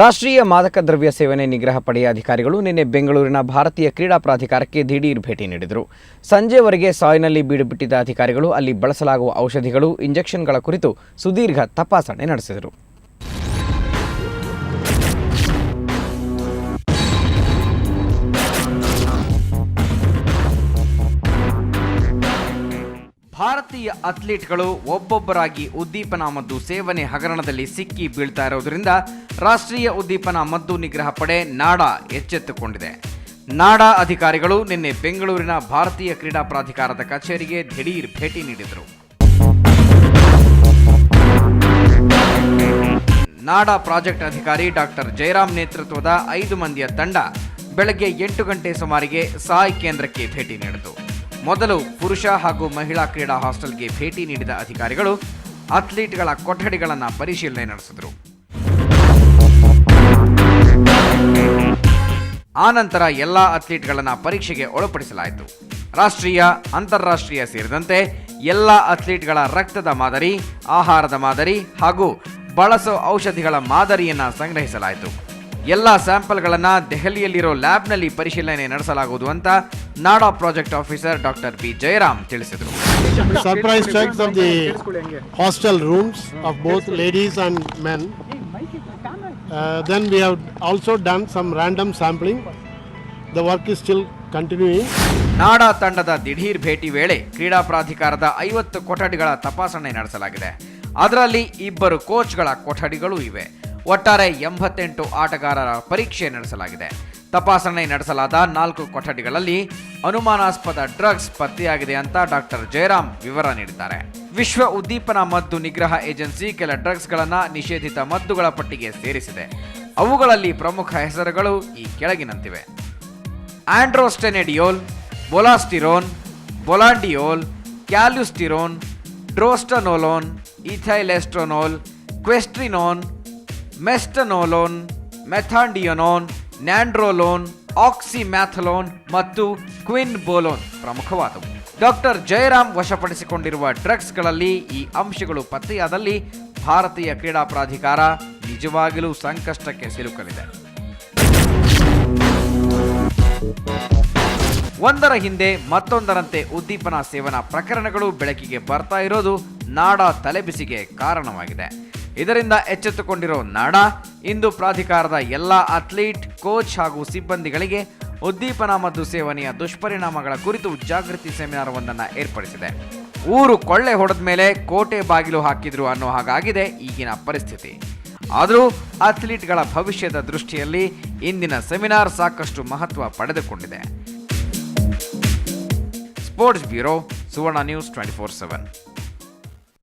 ರಾಷ್ಟ್ರೀಯ ಮಾದಕ ದ್ರವ್ಯ ಸೇವನೆ ನಿಗ್ರಹ ಪಡೆಯ ಅಧಿಕಾರಿಗಳು ನಿನ್ನೆ ಬೆಂಗಳೂರಿನ ಭಾರತೀಯ ಕ್ರೀಡಾ ಪ್ರಾಧಿಕಾರಕ್ಕೆ ದಿಢೀರ್ ಭೇಟಿ ನೀಡಿದರು. ಸಂಜೆವರೆಗೆ ಸಾಯಿನಲ್ಲಿ ಬೀಡುಬಿಟ್ಟಿದ್ದ ಅಧಿಕಾರಿಗಳು ಅಲ್ಲಿ ಬಳಸಲಾಗುವ ಔಷಧಿಗಳು, ಇಂಜೆಕ್ಷನ್ಗಳ ಕುರಿತು ಸುದೀರ್ಘ ತಪಾಸಣೆ ನಡೆಸಿದರು. ಭಾರತೀಯ ಅಥ್ಲೀಟ್ಗಳು ಒಬ್ಬೊಬ್ಬರಾಗಿ ಉದ್ದೀಪನ ಮದ್ದು ಸೇವನೆ ಹಗರಣದಲ್ಲಿ ಸಿಕ್ಕಿ ಬೀಳ್ತಾ ಇರೋದ್ರಿಂದ ರಾಷ್ಟ್ರೀಯ ಉದ್ದೀಪನ ಮದ್ದು ನಿಗ್ರಹ ಪಡೆ ನಾಡಾ ಎಚ್ಚೆತ್ತುಕೊಂಡಿದೆ. ನಾಡಾ ಅಧಿಕಾರಿಗಳು ನಿನ್ನೆ ಬೆಂಗಳೂರಿನ ಭಾರತೀಯ ಕ್ರೀಡಾ ಪ್ರಾಧಿಕಾರದ ಕಚೇರಿಗೆ ದಿಢೀರ್ ಭೇಟಿ ನೀಡಿದರು. ನಾಡಾ ಪ್ರಾಜೆಕ್ಟ್ ಅಧಿಕಾರಿ ಡಾಕ್ಟರ್ ಜಯರಾಮ್ ನೇತೃತ್ವದ 5 ಮಂದಿಯ ತಂಡ ಬೆಳಗ್ಗೆ 8 ಗಂಟೆ ಸುಮಾರಿಗೆ ಸಾಯ್ ಕೇಂದ್ರಕ್ಕೆ ಭೇಟಿ ನೀಡಿತು. ಮೊದಲು ಪುರುಷ ಹಾಗೂ ಮಹಿಳಾ ಕ್ರೀಡಾ ಹಾಸ್ಟೆಲ್ಗೆ ಭೇಟಿ ನೀಡಿದ ಅಧಿಕಾರಿಗಳು ಅಥ್ಲೀಟ್ಗಳ ಕೊಠಡಿಗಳನ್ನು ಪರಿಶೀಲನೆ ನಡೆಸಿದರು. ಆನಂತರ ಎಲ್ಲ ಅಥ್ಲೀಟ್ಗಳನ್ನು ಪರೀಕ್ಷೆಗೆ ಒಳಪಡಿಸಲಾಯಿತು. ರಾಷ್ಟ್ರೀಯ, ಅಂತಾರಾಷ್ಟ್ರೀಯ ಸೇರಿದಂತೆ ಎಲ್ಲ ಅಥ್ಲೀಟ್ಗಳ ರಕ್ತದ ಮಾದರಿ, ಆಹಾರದ ಮಾದರಿ ಹಾಗೂ ಬಳಸೋ ಔಷಧಿಗಳ ಮಾದರಿಯನ್ನು ಸಂಗ್ರಹಿಸಲಾಯಿತು. ಎಲ್ಲ ಸ್ಯಾಂಪಲ್ಗಳನ್ನು ದೆಹಲಿಯಲ್ಲಿರೋ ಲ್ಯಾಬ್ನಲ್ಲಿ ಪರಿಶೀಲನೆ ನಡೆಸಲಾಗುವುದು ಅಂತ NADA project officer doctor B Jayaram ತಿಳಿಸಿದರು. Surprise checks of the hostel rooms of both ladies and men. Then we have also done some random sampling. The work is still continuing. NADA ತಂಡದ ದಿಢೀರ್ ಭೇಟಿ ವೇಳೆ ಕ್ರೀಡಾ ಪ್ರಾಧಿಕಾರದ 50 ಕೊಠಡಿಗಳ ತಪಾಸಣೆ ನಡೆಸಲಾಗಿದೆ. ಅದರಲ್ಲಿ 2 ಕೋಚ್ಗಳ ಕೊಠಡಿಗಳು ಇವೆ. ಒಟ್ಟಾರೆ 88 ಆಟಗಾರರ ಪರೀಕ್ಷೆ ನಡೆಸಲಾಗಿದೆ. ತಪಾಸಣೆ ನಡೆಸಲಾದ 4 ಕೊಠಡಿಗಳಲ್ಲಿ ಅನುಮಾನಾಸ್ಪದ ಡ್ರಗ್ಸ್ ಪತ್ತೆಯಾಗಿದೆ ಅಂತ ಡಾಕ್ಟರ್ ಜಯರಾಮ್ ವಿವರ ನೀಡಿದ್ದಾರೆ. ವಿಶ್ವ ಉದ್ದೀಪನ ಮದ್ದು ನಿಗ್ರಹ ಏಜೆನ್ಸಿ ಕೆಲ ಡ್ರಗ್ಸ್ಗಳನ್ನು ನಿಷೇಧಿತ ಮದ್ದುಗಳ ಪಟ್ಟಿಗೆ ಸೇರಿಸಿದೆ. ಅವುಗಳಲ್ಲಿ ಪ್ರಮುಖ ಹೆಸರುಗಳು ಈ ಕೆಳಗಿನಂತಿವೆ: ಆಂಡ್ರೋಸ್ಟೆನೆಡಿಯೋಲ್, ಬೊಲಾಸ್ಟಿರೋನ್, ಬೊಲಾಂಡಿಯೋಲ್, ಕ್ಯಾಲ್ಯುಸ್ಟಿರೋನ್, ಡ್ರೋಸ್ಟನೋಲೋನ್, ಇಥೈಲೆಸ್ಟ್ರೋನೋಲ್, ಕ್ವೆಸ್ಟ್ರಿನೋನ್, ಮೆಸ್ಟನೋಲೋನ್, ಮೆಥಾಂಡಿಯನೋನ್, ನ್ಯಾಂಡ್ರೋಲೋನ್, ಆಕ್ಸಿಮ್ಯಾಥಲೋನ್ ಮತ್ತು ಕ್ವಿನ್ಬೋಲೋನ್ ಪ್ರಮುಖವಾದವು. ಡಾಕ್ಟರ್ ಜಯರಾಮ್ ವಶಪಡಿಸಿಕೊಂಡಿರುವ ಡ್ರಗ್ಸ್ಗಳಲ್ಲಿ ಈ ಅಂಶಗಳು ಪತ್ತೆಯಾದಲ್ಲಿ ಭಾರತೀಯ ಕ್ರೀಡಾ ಪ್ರಾಧಿಕಾರ ನಿಜವಾಗಿಯೂ ಸಂಕಷ್ಟಕ್ಕೆ ಸಿಲುಕಲಿದೆ. ಒಂದರ ಹಿಂದೆ ಮತ್ತೊಂದರಂತೆ ಉದ್ದೀಪನ ಸೇವನಾ ಪ್ರಕರಣಗಳು ಬೆಳಕಿಗೆ ಬರ್ತಾ ಇರೋದು ನಾಡಾ ತಲೆಬಿಸಿಗೆ ಕಾರಣವಾಗಿದೆ. ಇದರಿಂದ ಎಚ್ಚೆತ್ತುಕೊಂಡಿರೋ ನಾಡಾ ಇಂದು ಪ್ರಾಧಿಕಾರದ ಎಲ್ಲ ಅಥ್ಲೀಟ್, ಕೋಚ್ ಹಾಗೂ ಸಿಬ್ಬಂದಿಗಳಿಗೆ ಉದ್ದೀಪನ ಮದ್ದು ಸೇವನೆಯ ದುಷ್ಪರಿಣಾಮಗಳ ಕುರಿತು ಜಾಗೃತಿ ಸೆಮಿನಾರ್ ಒಂದನ್ನು ಏರ್ಪಡಿಸಿದೆ. ಊರು ಕೊಳ್ಳೆ ಹೊಡೆದ ಮೇಲೆ ಕೋಟೆ ಬಾಗಿಲು ಹಾಕಿದ್ರು ಅನ್ನೋ ಹಾಗಾಗಿದೆ ಈಗಿನ ಪರಿಸ್ಥಿತಿ. ಆದರೂ ಅಥ್ಲೀಟ್ಗಳ ಭವಿಷ್ಯದ ದೃಷ್ಟಿಯಲ್ಲಿ ಇಂದಿನ ಸೆಮಿನಾರ್ ಸಾಕಷ್ಟು ಮಹತ್ವ ಪಡೆದುಕೊಂಡಿದೆ. ಸ್ಪೋರ್ಟ್ಸ್ ಬ್ಯೂರೋ, ಸುವರ್ಣ ನ್ಯೂಸ್ 24/7.